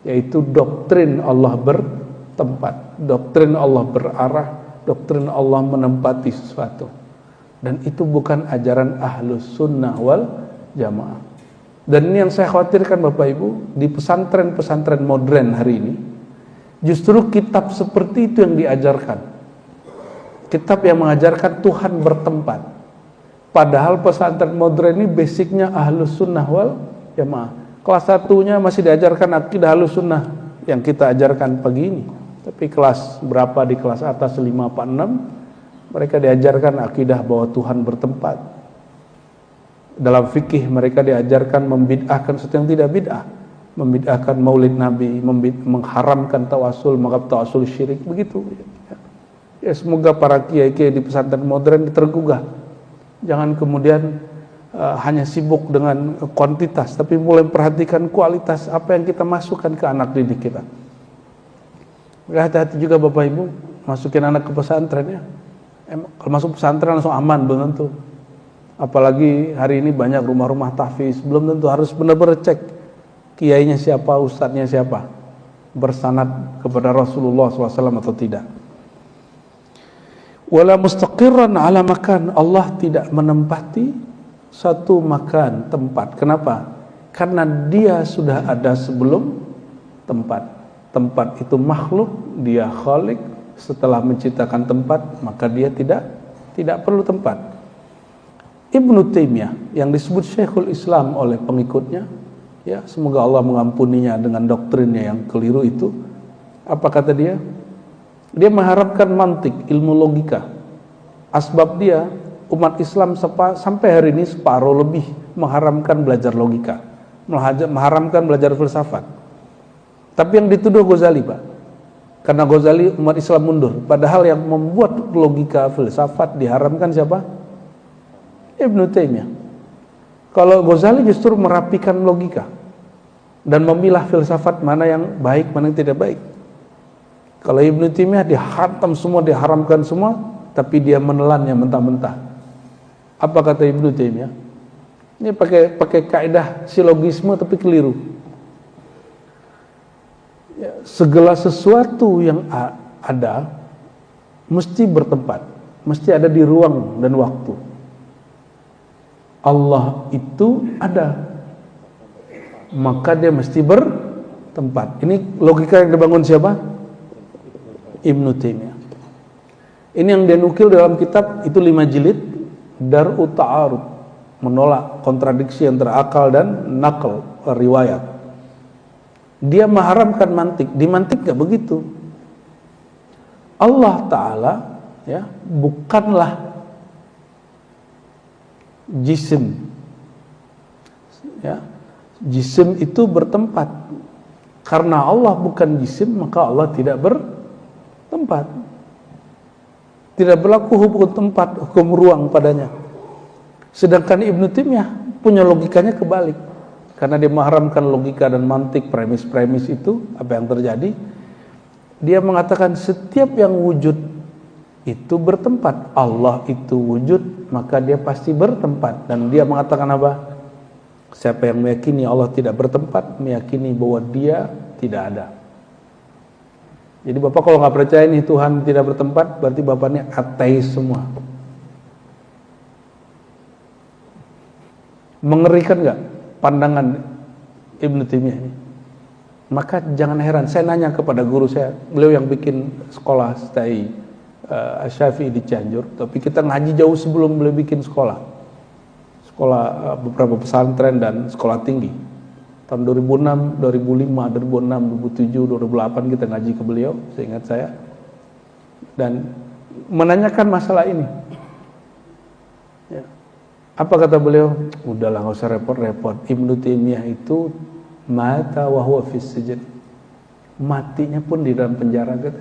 yaitu doktrin Allah bertempat, doktrin Allah berarah, doktrin Allah menempati sesuatu. Dan itu bukan ajaran Ahlus Sunnah wal Jamaah. Dan ini yang saya khawatirkan Bapak Ibu, di pesantren-pesantren modern hari ini, justru kitab seperti itu yang diajarkan. Kitab yang mengajarkan Tuhan bertempat. Padahal pesantren modern ini basicnya Ahlus Sunnah wal Jamaah. Kelas 1-nya masih diajarkan akidah Ahlus Sunnah yang kita ajarkan pagi ini. Tapi kelas berapa, di kelas atas 5, 4, 6, mereka diajarkan akidah bahwa Tuhan bertempat. Dalam fikih mereka diajarkan membid'ahkan sesuatu yang tidak bid'ah, membid'ahkan maulid Nabi, mengharamkan tawasul, menganggap tawasul syirik, begitu. Ya, semoga para kiai-kiai di pesantren modern tergugah. Jangan kemudian hanya sibuk dengan kuantitas, tapi mulai perhatikan kualitas apa yang kita masukkan ke anak didik kita. Hati-hati juga Bapak Ibu, masukin anak ke pesantren ya. Kalau masuk pesantren langsung aman, belum tentu. Apalagi hari ini banyak rumah-rumah tahfiz, belum tentu, harus benar-benar cek kiainya siapa, ustadznya siapa, bersanad kepada Rasulullah SAW atau tidak. Wala mustaqirran ala makan, Allah tidak menempati satu makan, tempat. Kenapa? Karena dia sudah ada sebelum tempat. Tempat itu makhluk, dia khalik. Setelah menciptakan tempat, maka dia tidak perlu tempat. Ibnu Taimiyah yang disebut Syekhul Islam oleh pengikutnya, ya semoga Allah mengampuninya dengan doktrinnya yang keliru itu. Apa kata dia? Dia mengharapkan mantik, ilmu logika. Asbab dia, umat Islam sampai hari ini separuh lebih mengharamkan belajar logika, mengharamkan belajar filsafat. Tapi yang dituduh Ghazali, Pak. Karena Ghazali umat Islam mundur. Padahal yang membuat logika filsafat diharamkan siapa? Ibnu Taimiyah. Kalau Ghazali justru merapikan logika dan memilah filsafat mana yang baik, mana yang tidak baik. Kalau Ibnu Taimiyah dihantam semua, diharamkan semua, tapi dia menelannya mentah-mentah. Apa kata Ibnu Taimiyah? Ini pakai kaidah silogisme tapi keliru. Ya, segala sesuatu yang ada mesti bertempat, mesti ada di ruang dan waktu. Allah itu ada, maka dia mesti bertempat. Ini logika yang dibangun siapa? Ibnu Taimiyah. Ini yang dia nukil dalam kitab itu 5 jilid, Dar'u Ta'arud, menolak kontradiksi antara akal dan nakal, riwayat. Dia mengharamkan mantik. Di mantik gak begitu. Allah Ta'ala ya bukanlah jisim. Ya, jisim itu bertempat. Karena Allah bukan jisim, maka Allah tidak bertempat. Tidak berlaku hukum tempat, hukum ruang padanya. Sedangkan Ibnu Taimiyah punya logikanya kebalik. Karena dia mengharamkan logika dan mantik, premis-premis itu, apa yang terjadi? Dia mengatakan setiap yang wujud itu bertempat. Allah itu wujud, maka dia pasti bertempat. Dan dia mengatakan apa? Siapa yang meyakini Allah tidak bertempat, meyakini bahwa dia tidak ada. Jadi Bapak kalau nggak percaya nih Tuhan tidak bertempat, berarti Bapaknya ateis semua. Mengerikan nggak pandangan Ibnu Taimiyah ini? Maka jangan heran, saya nanya kepada guru saya, beliau yang bikin sekolah stay Asy-Syafi'i di Cianjur, tapi kita ngaji jauh sebelum beliau bikin sekolah beberapa pesantren dan sekolah tinggi. Tahun 2006, 2005, 2006, 2007, 2008 kita ngaji ke beliau, seingat saya, dan menanyakan masalah ini. Ya. Apa kata beliau? Udahlah, nggak usah repot-repot. Ibnu Taimiyah itu mata wa huwa fis sijn. Matinya pun di dalam penjara gitu.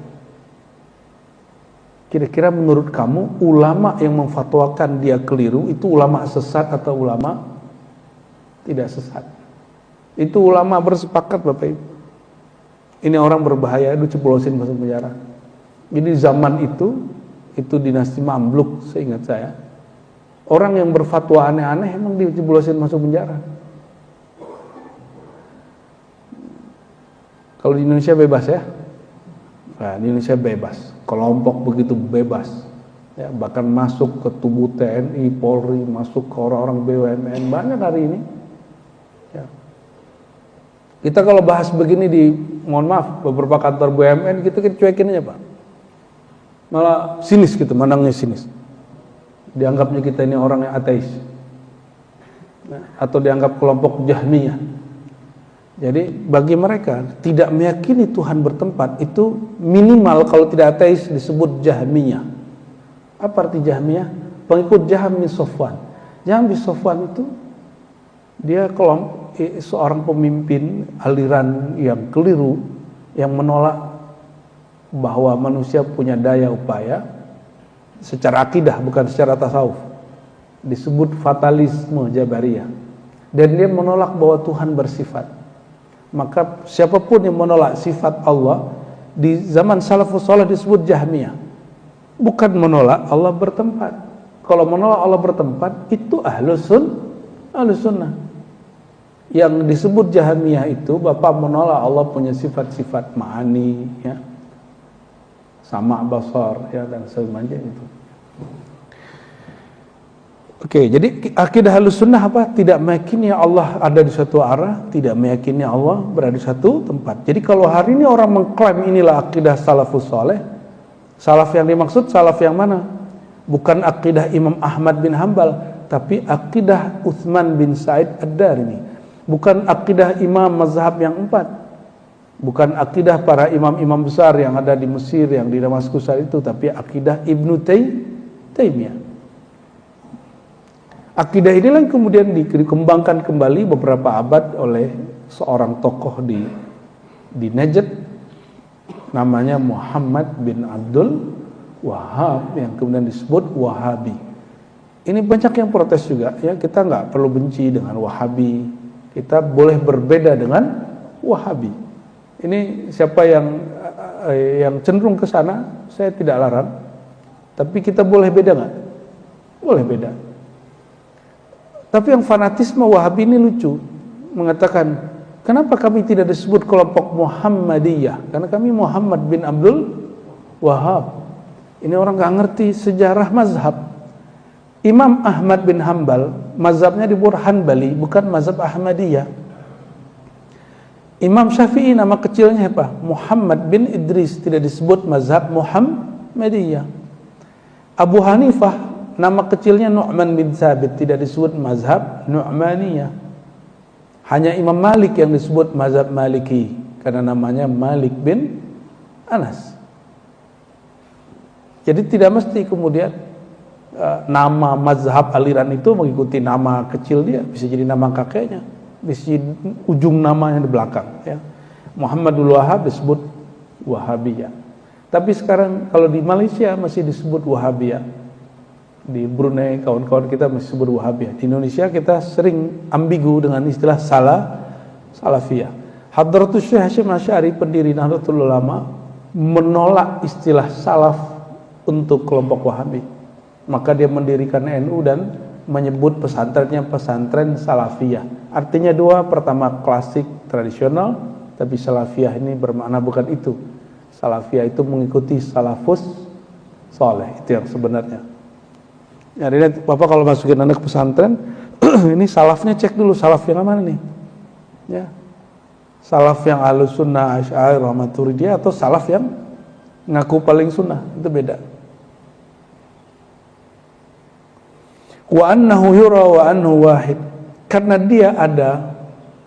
Kira-kira menurut kamu ulama yang memfatwakan dia keliru itu ulama sesat atau ulama tidak sesat. Itu ulama bersepakat Bapak Ibu. Ini orang berbahaya, diceplosin masuk penjara. Jadi zaman itu dinasti Mamluk seingat saya. Orang yang berfatwa aneh-aneh emang diceplosin masuk penjara. Kalau di Indonesia bebas ya. Nah, di Indonesia bebas. Kelompok begitu bebas. Ya, bahkan masuk ke tubuh TNI, Polri, masuk ke orang-orang BUMN, banyak hari ini. Ya. Kita kalau bahas begini mohon maaf, beberapa kantor BUMN kita cuekin aja Pak. Malah sinis gitu, mandangnya sinis. Dianggapnya kita ini orang yang ateis. Nah, atau dianggap kelompok Jahmiyah. Jadi bagi mereka tidak meyakini Tuhan bertempat itu minimal kalau tidak ateis disebut Jahmiyah. Apa arti Jahmiyah? Pengikut Jahm bin Safwan. Jahm bin Safwan itu dia seorang pemimpin aliran yang keliru yang menolak bahwa manusia punya daya upaya secara akidah bukan secara tasawuf. Disebut fatalisme Jabariyah. Dan dia menolak bahwa Tuhan bersifat. Maka siapapun yang menolak sifat Allah di zaman salafus saleh disebut Jahmiyah. Bukan menolak Allah bertempat. Kalau menolak Allah bertempat itu ahlus sunnah. Yang disebut Jahmiyah itu Bapak menolak Allah punya sifat-sifat ma'ani ya. Sama basar ya dan semacamnya itu. Oke, jadi akidah Ahlussunnah apa? Tidak meyakini Allah ada di suatu arah, tidak meyakini Allah berada di satu tempat. Jadi kalau hari ini orang mengklaim inilah akidah salafus saleh, salaf yang dimaksud salaf yang mana? Bukan akidah Imam Ahmad bin Hambal, tapi akidah Utsman bin Sa'id Ad-Darimi. Bukan akidah imam mazhab yang 4. Bukan akidah para imam-imam besar yang ada di Mesir, yang di Damaskus saat itu, tapi akidah Ibnu Taimiyah. Akidah inilah yang kemudian dikembangkan kembali beberapa abad oleh seorang tokoh di Najd namanya Muhammad bin Abdul Wahab yang kemudian disebut Wahabi. Ini banyak yang protes juga ya, kita nggak perlu benci dengan Wahabi, kita boleh berbeda dengan Wahabi. Ini siapa yang cenderung ke sana saya tidak larang, tapi kita boleh beda nggak? Boleh beda. Tapi yang fanatisme Wahabi ini lucu, mengatakan kenapa kami tidak disebut kelompok Muhammadiyah? Karena kami Muhammad bin Abdul Wahab. Ini orang nggak ngerti sejarah mazhab. Imam Ahmad bin Hambal mazhabnya disebut Hanbali, bukan mazhab Ahmadiyah. Imam Syafi'i nama kecilnya apa? Muhammad bin Idris, tidak disebut mazhab Muhammadiyah. Abu Hanifah nama kecilnya Nu'man bin Thabit, tidak disebut mazhab Nu'maniyah. Hanya Imam Malik yang disebut mazhab Maliki karena namanya Malik bin Anas. Jadi tidak mesti kemudian nama mazhab aliran itu mengikuti nama kecil dia, bisa jadi nama kakeknya, bisa jadi ujung namanya di belakang ya. Muhammadul Wahab disebut Wahabiyah. Tapi sekarang kalau di Malaysia masih disebut Wahabiyah. Di Brunei kawan-kawan kita masih sebut Wahabiyah. Di Indonesia kita sering ambigu dengan istilah Salafiyah. Hadratus Syekh Hasyim Asy'ari pendiri Nahdlatul Ulama menolak istilah salaf untuk kelompok Wahabi. Maka dia mendirikan NU dan menyebut pesantrennya pesantren Salafiyah. Artinya dua, pertama klasik tradisional, tapi Salafiyah ini bermakna bukan itu. Salafiyah itu mengikuti salafus saleh, itu yang sebenarnya. Jadi Bapak kalau masukin anak ke pesantren, ini salafnya cek dulu salaf yang mana nih? Ya. Salaf yang Ahlussunnah, Asy'ariyah, Maturidiyah atau salaf yang ngaku paling sunnah, itu beda. Wa annahu yura wa annahu wahid. Karena dia ada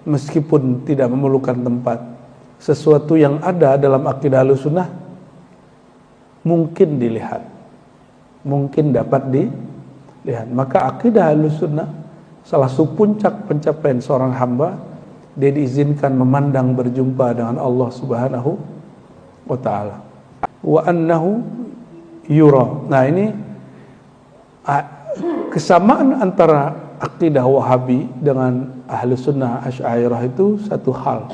meskipun tidak memerlukan tempat. Sesuatu yang ada dalam akidah Ahlussunnah mungkin dilihat. Mungkin dapat dilihat. Maka akidah Ahlussunnah salah satu puncak pencapaian seorang hamba, dia diizinkan memandang berjumpa dengan Allah Subhanahu wa taala. Wa annahu yura. Nah, ini kesamaan antara akidah Wahabi dengan ahlu sunnah Asy'ariyah itu satu hal,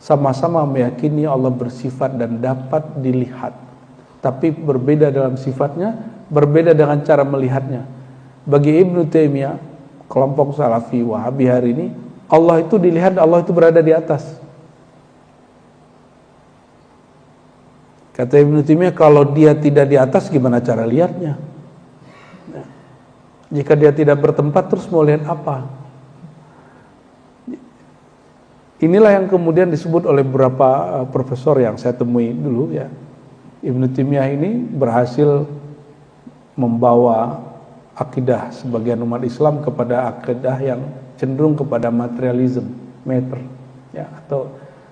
sama-sama meyakini Allah bersifat dan dapat dilihat, tapi berbeda dalam sifatnya, berbeda dengan cara melihatnya. Bagi Ibnu Taimiyah, kelompok Salafi Wahabi hari ini, Allah itu dilihat, Allah itu berada di atas. Kata Ibnu Taimiyah, kalau dia tidak di atas, gimana cara lihatnya? Jika dia tidak bertempat, terus mau lihat apa? Inilah yang kemudian disebut oleh beberapa profesor yang saya temui dulu ya. Ibnu Taimiyah ini berhasil membawa akidah sebagian umat Islam kepada akidah yang cenderung kepada materialism, matter, ya, atau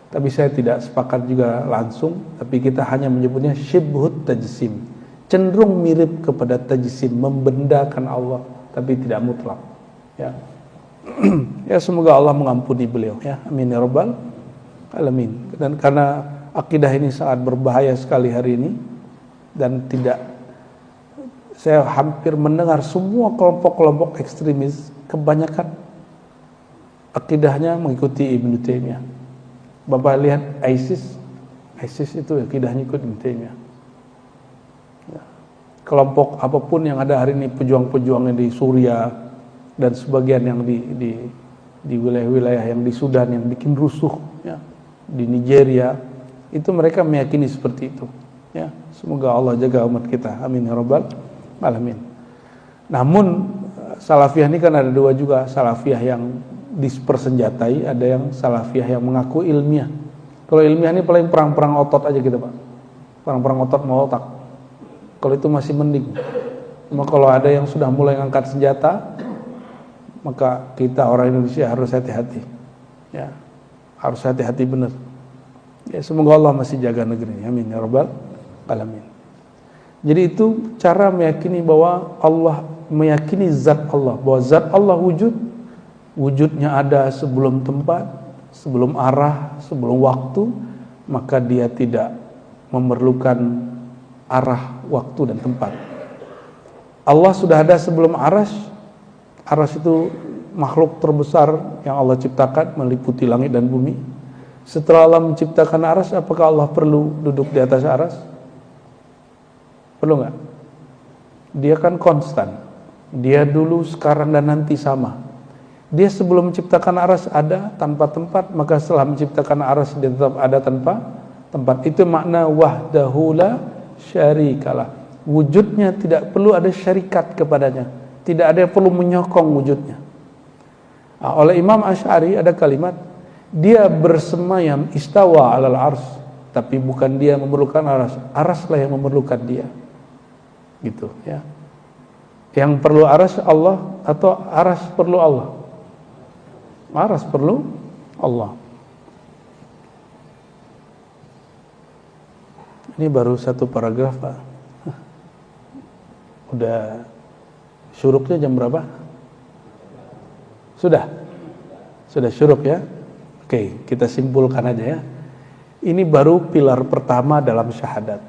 tapi saya tidak sepakat juga langsung, tapi kita hanya menyebutnya syibhut tajsim. Cenderung mirip kepada tajsim, membendakan Allah, tapi tidak mutlak. Ya, ya semoga Allah mengampuni beliau. Ya, amin ya rabbal alamin. Dan karena akidah ini sangat berbahaya sekali hari ini, dan saya hampir mendengar semua kelompok-kelompok ekstremis kebanyakan akidahnya mengikuti Ibnu Taimiyah. Bapak lihat ISIS itu akidahnya ikut Ibnu Taimiyah. Kelompok apapun yang ada hari ini, pejuang-pejuang yang di Suriah dan sebagian yang di wilayah-wilayah yang di Sudan yang bikin rusuh, ya, di Nigeria, itu mereka meyakini seperti itu. Ya, semoga Allah jaga umat kita. Amin ya rabbal alamin. Namun Salafiyah ini kan ada dua juga, Salafiyah yang dipersenjatai, ada yang Salafiyah yang mengaku ilmiah. Kalau ilmiah ini paling perang-perang otot aja gitu Pak, perang-perang otot mau otak. Kalau itu masih mending. Cuma kalau ada yang sudah mulai ngangkat senjata, maka kita orang Indonesia harus hati-hati. Ya, harus hati-hati benar. Ya, semoga Allah masih jaga negeri. Amin ya rabbal alamin. Jadi itu cara meyakini bahwa Allah, meyakini zat Allah, bahwa zat Allah wujudnya ada sebelum tempat, sebelum arah, sebelum waktu, maka dia tidak memerlukan arah, waktu dan tempat. Allah sudah ada sebelum aras. Aras itu makhluk terbesar yang Allah ciptakan, meliputi langit dan bumi. Setelah Allah menciptakan aras, apakah Allah perlu duduk di atas aras? Perlu nggak? Dia kan konstan. Dia dulu, sekarang dan nanti sama. Dia sebelum menciptakan aras ada tanpa tempat, maka setelah menciptakan aras dia tetap ada tanpa tempat. Itu makna wahdahu la syarikalah. Wujudnya tidak perlu ada syarikat kepadanya, tidak ada yang perlu menyokong wujudnya. Oleh Imam Asy'ari ada kalimat, dia bersemayam istawa alal ars, tapi bukan dia memerlukan aras, araslah yang memerlukan dia. Gitu ya. Yang perlu aras Allah atau aras perlu Allah? Aras perlu Allah. Ini baru satu paragraf Pak. Udah syuruknya jam berapa? Sudah syuruk ya. Oke, kita simpulkan aja ya. Ini baru pilar pertama dalam syahadat.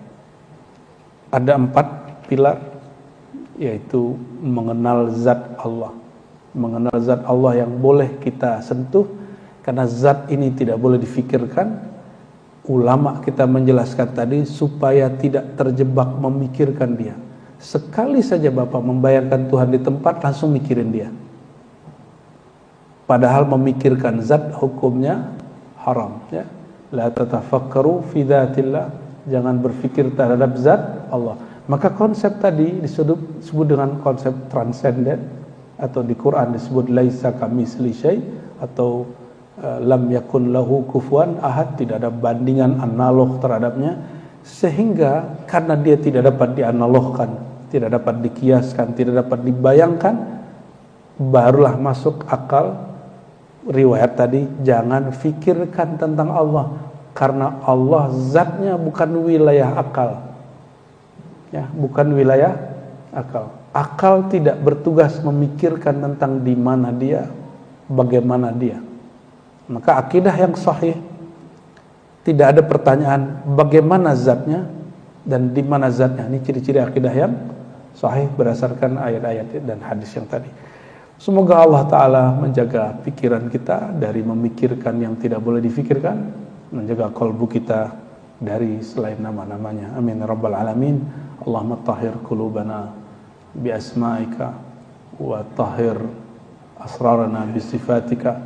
Ada 4 pilar, yaitu mengenal zat Allah. Mengenal zat Allah yang boleh kita sentuh, karena zat ini tidak boleh difikirkan. Ulama kita menjelaskan tadi supaya tidak terjebak memikirkan dia. Sekali saja Bapak membayangkan Tuhan di tempat, langsung mikirin dia. Padahal memikirkan zat hukumnya haram ya. La tatafakkaru fi dzatillah, jangan berpikir terhadap zat Allah. Maka konsep tadi disebut dengan konsep transenden, atau di Quran disebut laisa kamitsli syai, atau lam yakun lahu kufuwan ahad, tidak ada bandingan analog terhadapnya, sehingga karena dia tidak dapat dianalogkan, tidak dapat dikiaskan, tidak dapat dibayangkan, barulah masuk akal riwayat tadi, jangan fikirkan tentang Allah, karena Allah zatnya bukan wilayah akal ya, bukan wilayah akal. Akal tidak bertugas memikirkan tentang di mana dia, bagaimana dia. Maka akidah yang sahih tidak ada pertanyaan bagaimana zatnya dan di mana zatnya. Ini ciri-ciri akidah yang sahih berdasarkan ayat-ayat dan hadis yang tadi. Semoga Allah Ta'ala menjaga pikiran kita dari memikirkan yang tidak boleh difikirkan, menjaga kalbu kita dari selain nama-namanya. Amin ya rabbal alamin. Allahumma tahhir qulubana bi asma'ika wa tahhir asrarana bi sifatika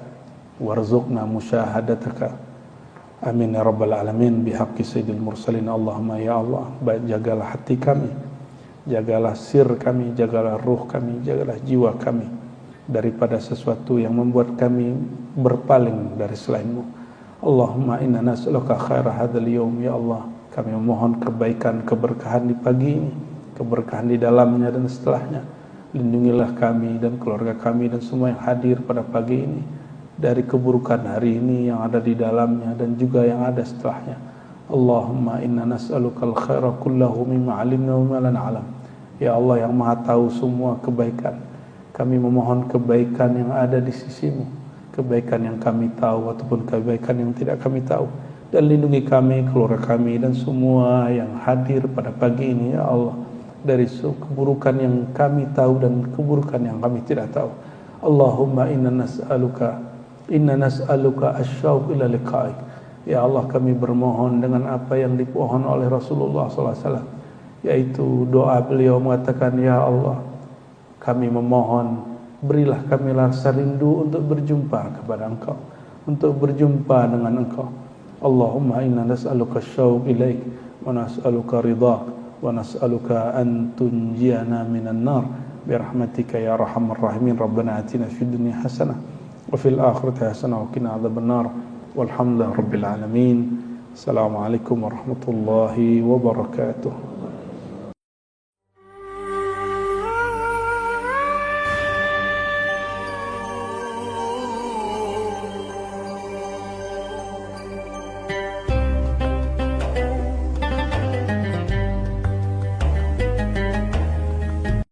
warzuqna musyahadataka. Amin ya rabbal alamin bihaqqi sayyidil mursalin. Allahumma ya Allah, jagalah hati kami, jagalah sir kami, jagalah ruh kami, jagalah jiwa kami daripada sesuatu yang membuat kami berpaling dari selainmu. Allahumma inna nas'aluka khaira hadzal yaum. Ya Allah, kami memohon kebaikan, keberkahan di pagi ini, keberkahan di dalamnya dan setelahnya. Lindungilah kami dan keluarga kami dan semua yang hadir pada pagi ini dari keburukan hari ini yang ada di dalamnya dan juga yang ada setelahnya. Allahumma inna nas'aluka al-khaira kullahu mimma 'alimna wa ma la na'lam. Ya Allah yang Maha tahu semua kebaikan, kami memohon kebaikan yang ada di sisimu, kebaikan yang kami tahu ataupun kebaikan yang tidak kami tahu. Dan lindungi kami, keluarga kami dan semua yang hadir pada pagi ini ya Allah, dari keburukan yang kami tahu dan keburukan yang kami tidak tahu. Allahumma inna nas'aluka asyauq ila liqa'ik. Ya Allah, kami bermohon dengan apa yang dipohon oleh Rasulullah SAW, yaitu doa beliau mengatakan, ya Allah, kami memohon, berilah kami rasa rindu untuk berjumpa kepada Engkau, untuk berjumpa dengan Engkau. Allahumma inna nas'aluka syauq ilaik wa nas'aluka ridhak wa nas'aluka an tunjiyana minan nar birahmatika ya arhamar rahimin. Rabbana atina fid dunya hasanah wa fil akhirati hasanah wa qina adzabannar. Walhamdulillahi rabbil alamin. Assalamualaikum warahmatullahi wabarakatuh.